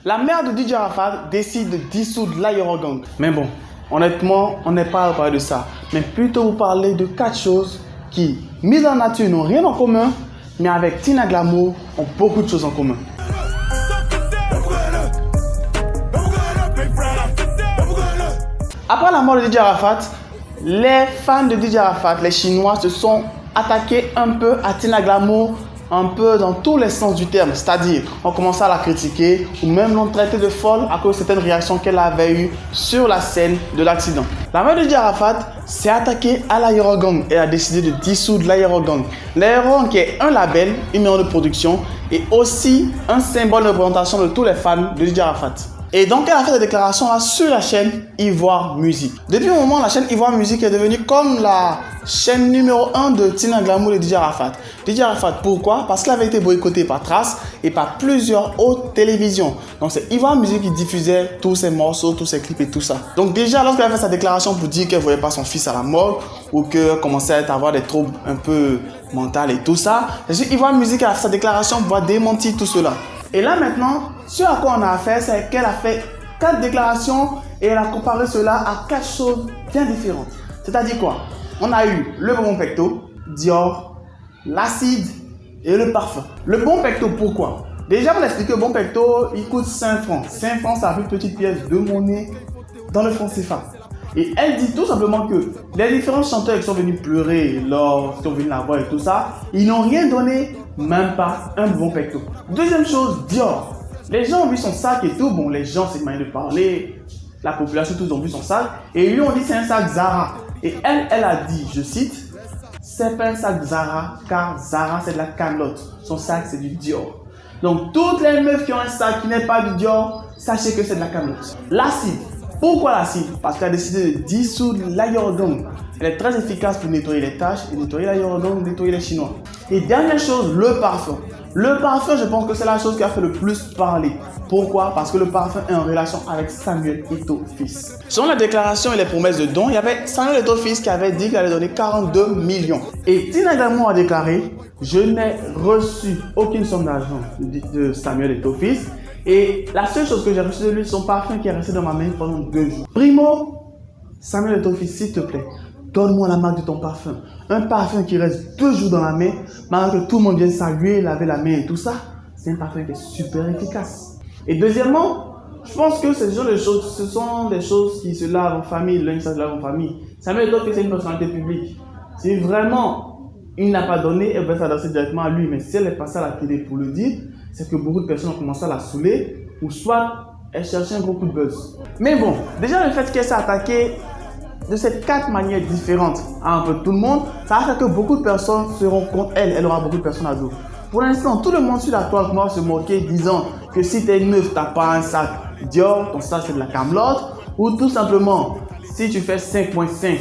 La mère de DJ Arafat décide de dissoudre l'Aero Gang. Mais bon, honnêtement, on n'est pas à parler de ça. Mais plutôt vous parler de 4 choses qui, mises en nature, n'ont rien en commun, mais avec Tina Glamour, ont beaucoup de choses en commun. Après la mort de DJ Arafat, les fans de DJ Arafat, les Chinois, se sont attaqués un peu à Tina Glamour, un peu dans tous les sens du terme. C'est-à-dire, on commençait à la critiquer ou même l'ont traitée de folle à cause de certaines réactions qu'elle avait eues sur la scène de l'accident. La mère de DJ Arafat s'est attaquée à l'Aero Gang et a décidé de dissoudre l'Aero Gang. L'Aero Gang est un label, une maison de production et aussi un symbole de représentation de tous les fans de DJ Arafat. Et donc, elle a fait des déclarations là sur la chaîne Ivoire Musique. Depuis un moment, la chaîne Ivoire Musique est devenue comme la chaîne numéro 1 de Tina Glamour et DJ Arafat. DJ Arafat, pourquoi? Parce qu'elle avait été boycottée par Trace et par plusieurs autres télévisions. Donc, c'est Ivoire Musique qui diffusait tous ses morceaux, tous ses clips et tout ça. Donc, déjà, lorsqu'elle a fait sa déclaration pour dire qu'elle ne voyait pas son fils à la mort ou qu'elle commençait à avoir des troubles un peu mentaux et tout ça, c'est Ivoire Musique a fait sa déclaration pour démentir tout cela. Et là maintenant, ce à quoi on a affaire, c'est qu'elle a fait 4 déclarations et elle a comparé cela à 4 choses bien différentes. C'est-à-dire quoi? On a eu le bonbon pecto, Dior, l'acide et le parfum. Le bonbon pecto, pourquoi? Déjà, pour expliquer, le bonbon pecto, il coûte 5 francs. 5 francs, c'est une petite pièce de monnaie dans le franc CFA. Et elle dit tout simplement que les différents chanteurs qui sont venus pleurer lorsqu'ils sont venus la voir et tout ça, ils n'ont rien donné, même pas un bon pecto. Deuxième chose, Dior. Les gens ont vu son sac et tout. Bon, les gens, c'est une manière de parler. La population, tous ont vu son sac. Et ils lui ont dit c'est un sac Zara. Et elle a dit, je cite, c'est pas un sac Zara, car Zara, c'est de la Camelote. Son sac, c'est du Dior. Donc, toutes les meufs qui ont un sac qui n'est pas du Dior, sachez que c'est de la Camelote. L'acide. Pourquoi l'acide? Parce qu'elle a décidé de dissoudre l'Aero Gang. Elle est très efficace pour nettoyer les taches et nettoyer l'Aero Gang, nettoyer les Chinois. Et dernière chose, le parfum. Le parfum, je pense que c'est la chose qui a fait le plus parler. Pourquoi? Parce que le parfum est en relation avec Samuel Eto'o fils. Selon la déclaration et les promesses de dons, il y avait Samuel Eto'o fils qui avait dit qu'il allait donner 42 millions. Et Tina Glamour a déclaré, je n'ai reçu aucune somme d'argent de Samuel Eto'o fils. Et la seule chose que j'ai reçue de lui, son parfum qui est resté dans ma main pendant 2 jours. Primo, Samuel Eto'o fils, s'il te plaît, donne-moi la marque de ton parfum. Un parfum qui reste 2 jours dans la main, malgré que tout le monde vienne saluer, laver la main et tout ça. C'est un parfum qui est super efficace. Et deuxièmement, je pense que ce sont des choses qui se lavent en famille, l'un qui se lave en famille. Samuel Eto'o fils, c'est une personnalité publique. Si vraiment il n'a pas donné, elle va s'adresser directement à lui. Mais si elle est passée à la télé pour le dire, c'est que beaucoup de personnes ont commencé à la saouler ou soit elle cherchait un gros coup de buzz. Mais bon, déjà le fait qu'elle s'est attaquée de ces 4 manières différentes à un peu tout le monde, ça va faire que beaucoup de personnes seront contre elle. Elle aura beaucoup de personnes à dos. Pour l'instant, tout le monde sur la toile noire se moquait disant que si t'es une meuf, t'as pas un sac Dior, ton sac c'est de la Camelote, ou tout simplement, si tu fais 5.5,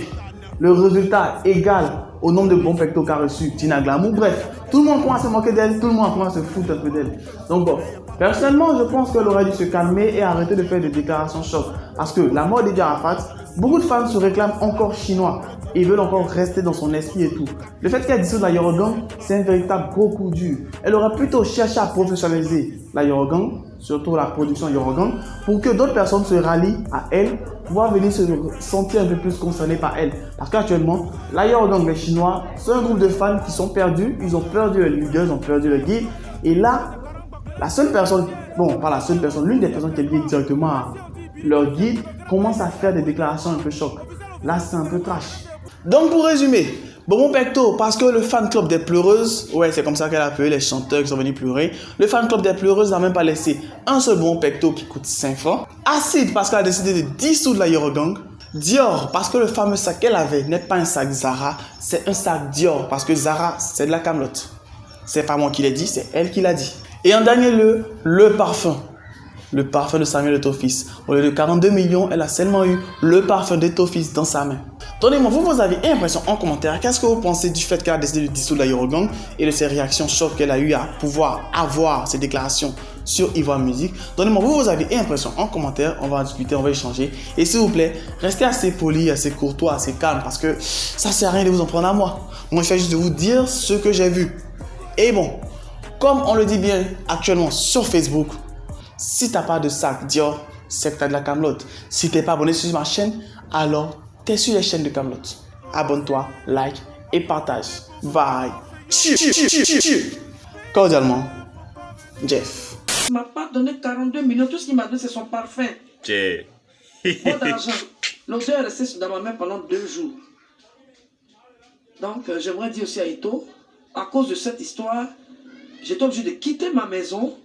le résultat égal au nombre de bons pectos qu'a reçu Tina Glamour. Bref, tout le monde commence à se moquer d'elle, tout le monde commence à se foutre un peu d'elle. Donc bon, personnellement, je pense qu'elle aurait dû se calmer et arrêter de faire des déclarations choc. Parce que la mort de DJ Arafat, beaucoup de fans se réclament encore chinois. Ils veulent encore rester dans son esprit et tout. Le fait qu'elle dissoute l'Aero Gang, c'est un véritable gros coup dur. Elle aurait plutôt cherché à professionnaliser l'Aero Gang, surtout la production Aero Gang, pour que d'autres personnes se rallient à elle, pouvoir venir se sentir un peu plus concernés par elle. Parce qu'actuellement, l'Aero Gang, les Chinois, c'est un groupe de fans qui sont perdus. Ils ont perdu le leader, ils ont perdu le guide. Et là, la seule personne, bon, pas la seule personne, l'une des personnes qui est liée directement à leur guide, commence à faire des déclarations un peu choc. Là, c'est un peu trash. Donc, pour résumer, bonbon pecto, parce que le fan club des pleureuses, ouais, c'est comme ça qu'elle a appelé les chanteurs qui sont venus pleurer. Le fan club des pleureuses n'a même pas laissé un seul bonbon pecto qui coûte 5 francs. Acide, parce qu'elle a décidé de dissoudre l'Aero Gang. Dior, parce que le fameux sac qu'elle avait n'est pas un sac Zara, c'est un sac Dior, parce que Zara, c'est de la Camelote. C'est pas moi qui l'ai dit, c'est elle qui l'a dit. Et en dernier lieu, le parfum. Le parfum de Samuel Eto'o fils. Au lieu de 42 millions, elle a seulement eu le parfum d'Eto'o fils dans sa main. Donnez-moi vos avis et impressions en commentaire. Qu'est-ce que vous pensez du fait qu'elle a décidé de dissoudre l'Aero Gang et de ses réactions chocs qu'elle a eu à pouvoir avoir ses déclarations sur Ivoire Musique? Donnez-moi vos avis et impressions en commentaire. On va en discuter, on va échanger. Et s'il vous plaît, restez assez poli, assez courtois, assez calme parce que ça ne sert à rien de vous en prendre à moi. Moi, je fais juste de vous dire ce que j'ai vu. Et bon, comme on le dit bien actuellement sur Facebook, Si tu n'as pas de sac Dior, c'est que tu as de la camelote. Si tu n'es pas abonné sur ma chaîne, alors tu es sur les chaînes de camelote. Abonne-toi, like et partage. Bye. Cordialement, Jeff. Il ne m'a pas donné 42 millions. Tout ce qu'il m'a donné, c'est son parfum. Pas d'argent. L'odeur est restée dans ma main pendant 2 jours. Donc, j'aimerais dire aussi à Ito, à cause de cette histoire, j'étais obligé de quitter ma maison.